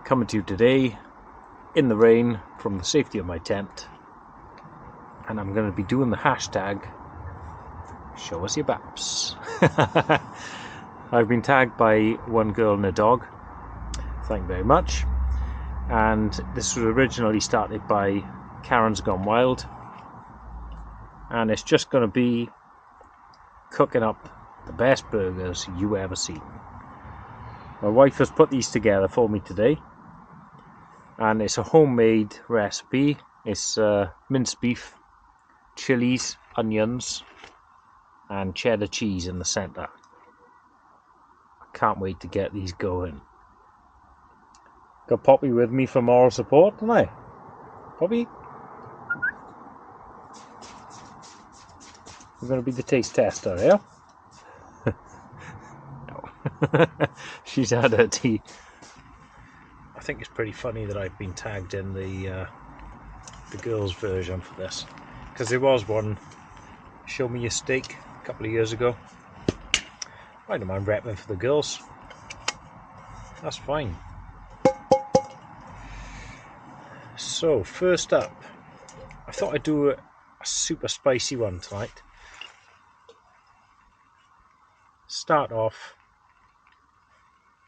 Coming to you today in the rain from the safety of my tent, and I'm going to be doing the hashtag show us your baps. I've been tagged by one girl and a dog, thank you very much, and this was originally started by Karen's Gone Wild, and it's just going to be cooking up the best burgers you ever seen. My wife has put these together for me today, and it's a homemade recipe. It's minced beef, chilies, onions and cheddar cheese in the centre. I can't wait to get these going. Got Poppy with me for moral support, don't I? Poppy? You're going to be the taste tester, yeah? She's had her tea. I think it's pretty funny that I've been tagged in the girls' version for this, because there was one, Show Me Your Steak, a couple of years ago. I don't mind repping for the girls. That's fine. So first up, I thought I'd do a super spicy one tonight. Start off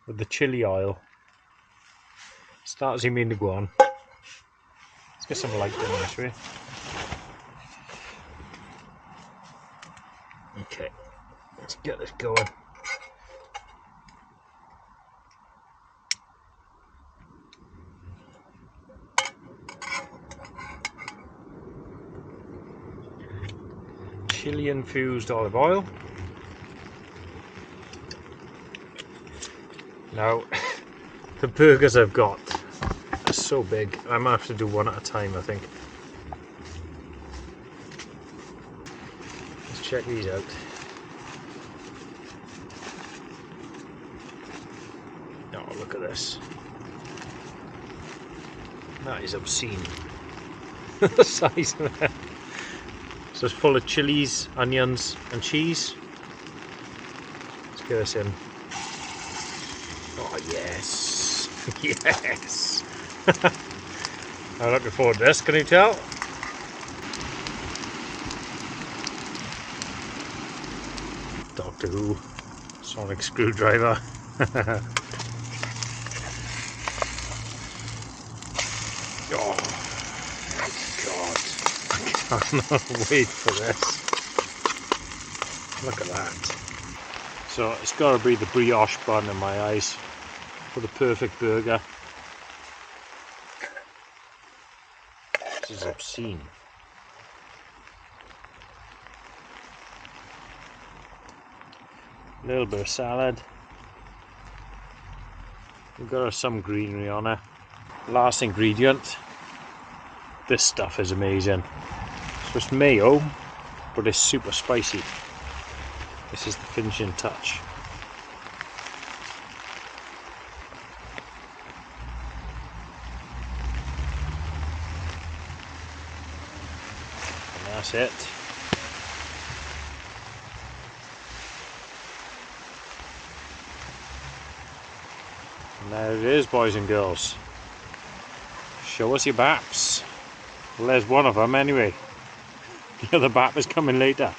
with the chili oil. Start as you mean to go on. Let's get some light in there, shall we? Okay, let's get this going. Chili infused olive oil. Now, the burgers I've got are so big, I might have to do one at a time, I think. Let's check these out. Oh, look at this. That is obscene. The size of it. So it's full of chilies, onions and cheese. Let's get this in. Oh yes, yes. I'm looking forward to this, can you tell? Doctor Who, sonic screwdriver. Oh my god, I cannot wait for this. Look at that. So it's got to be the brioche bun in my eyes for the perfect burger. This is obscene. A little bit of salad. We've got some greenery on it. Last ingredient. This stuff is amazing. So it's mayo, but it's super spicy. This is the finishing touch. And that's it. And there it is, boys and girls. Show us your baps. Well, there's one of them anyway. The other bap is coming later.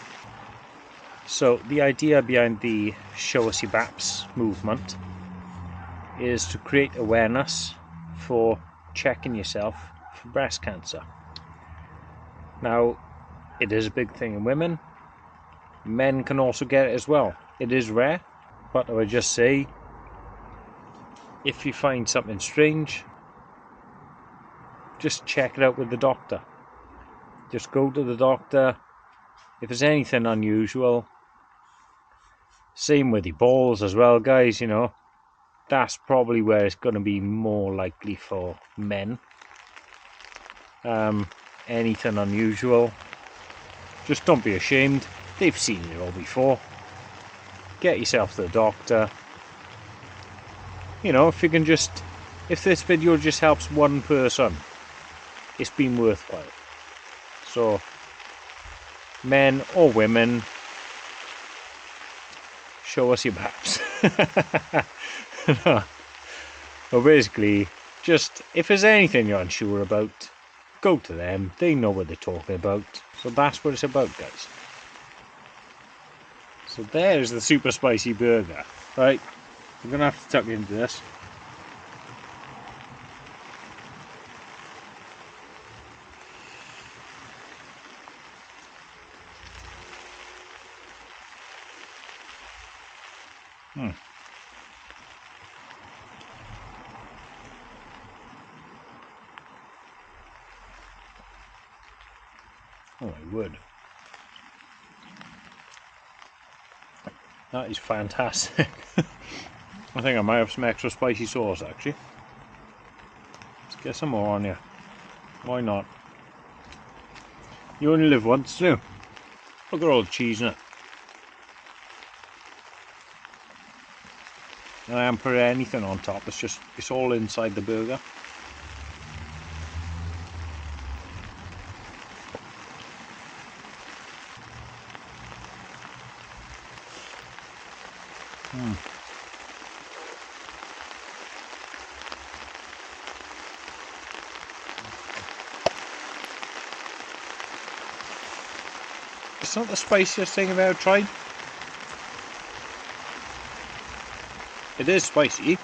So the idea behind the Show Us Your Baps movement is to create awareness for checking yourself for breast cancer. Now, it is a big thing in women. Men can also get it as well. It is rare, but I would just say, if you find something strange, just check it out with the doctor. Just go to the doctor. If there's anything unusual, same with your balls as well, guys, you know, that's probably where it's going to be more likely for men. Anything unusual, just don't be ashamed. They've seen it all before. Get yourself to the doctor. You know, if you can just, if this video just helps one person, it's been worthwhile. So, men or women, show us your baps. Well, basically, Just, if there's anything you're unsure about, go to them. They know what they're talking about. So that's what it's about, guys. So there's the super spicy burger. Right, I'm going to have to tuck into this. Oh my word. That is fantastic. I think I might have some extra spicy sauce actually. Let's get some more on you. Why not? You only live once, do. Look at all the cheese in it. And I haven't put anything on top, it's all inside the burger. It's not the spiciest thing I've ever tried. It is spicy.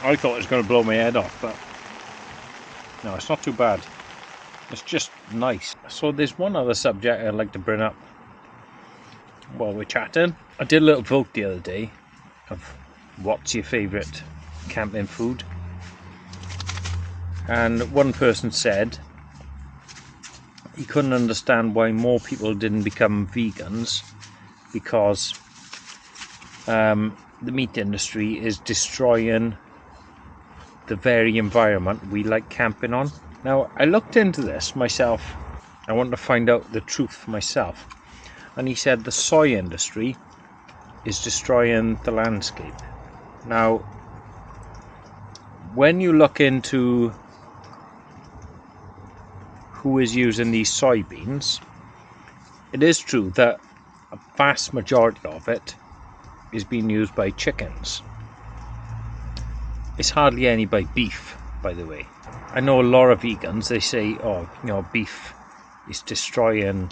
I thought it was going to blow my head off, but no, it's not too bad. It's just nice. So there's one other subject I'd like to bring up while we're chatting. I did a little vote the other day of what's your favourite camping food, and one person said he couldn't understand why more people didn't become vegans because the meat industry is destroying the very environment we like camping on. Now, I looked into this myself. I wanted to find out the truth for myself. And he said the soy industry is destroying the landscape. Now, when you look into who is using these soybeans, it is true that a vast majority of it is being used by chickens. It's hardly any by beef, by the way. I know a lot of vegans, they say, oh, you know, beef is destroying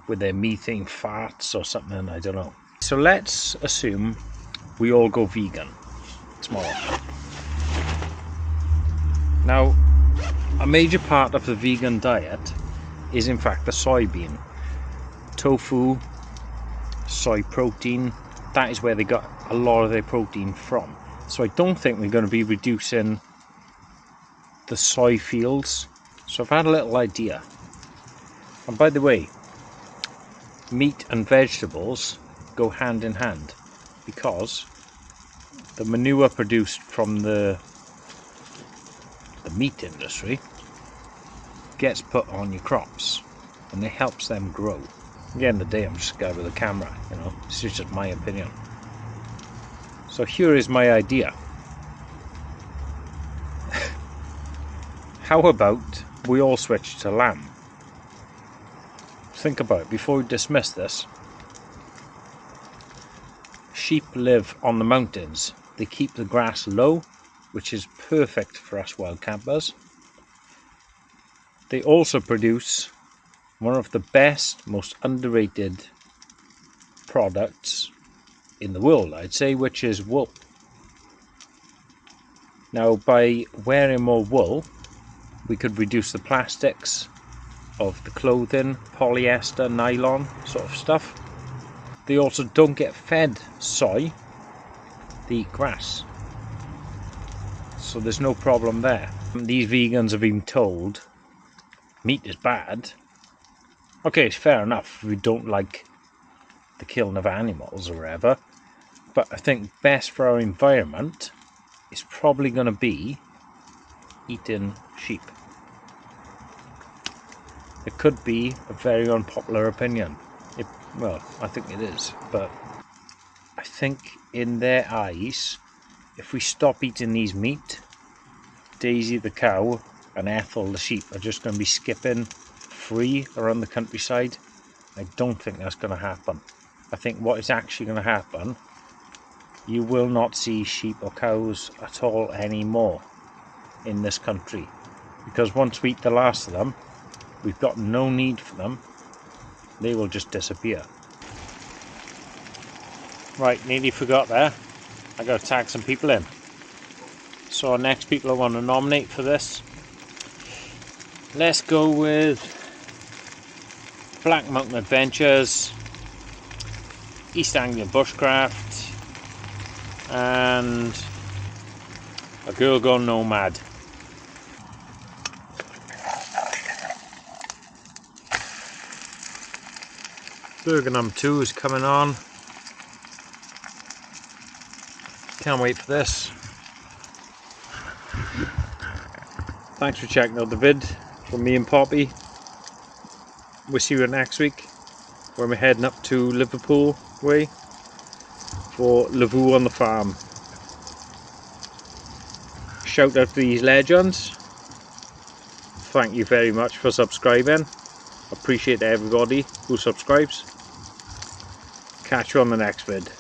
with their methane farts or something, I don't know. So let's assume we all go vegan tomorrow. Now, a major part of the vegan diet is in fact the soybean. Tofu, soy protein, that is where they got a lot of their protein from. So I don't think we're going to be reducing the soy fields. So I've had a little idea. And by the way, meat and vegetables go hand in hand because the manure produced from the meat industry gets put on your crops and it helps them grow. At the end of the day, I'm just a guy with a camera, you know, this is just my opinion. So here is my idea. How about we all switch to lamb? Think about it before we dismiss this. Sheep live on the mountains. They keep the grass low, which is perfect for us wild campers. They also produce one of the best, most underrated products in the world, I'd say, which is wool. Now, by wearing more wool, we could reduce the plastics of the clothing, polyester, nylon sort of stuff. They also don't get fed soy, they eat grass. So there's no problem there. These vegans have been told meat is bad. Okay, it's fair enough, we don't like the killing of animals or whatever, but I think best for our environment is probably going to be eating sheep. It could be a very unpopular opinion. Well, I think it is, but I think in their eyes, if we stop eating these meat, Daisy the cow and Ethel the sheep are just going to be skipping free around the countryside. I don't think that's going to happen. I think what is actually going to happen You will not see sheep or cows at all anymore in this country, because once we eat the last of them, we've got no need for them. They will just disappear. Right, nearly forgot there. I got to tag some people in. So our next people I want to nominate for this, let's go with Black Mountain Adventures, East Anglian Bushcraft, and A Girl Gone Nomad. Burger number 2 is coming on. Can't wait for this. Thanks for checking out the vid from me and Poppy. We'll see you next week when we're heading up to Liverpool way for Lavoo on the Farm. Shout out to these legends. Thank you very much for subscribing. Appreciate everybody who subscribes. Catch you on the next vid.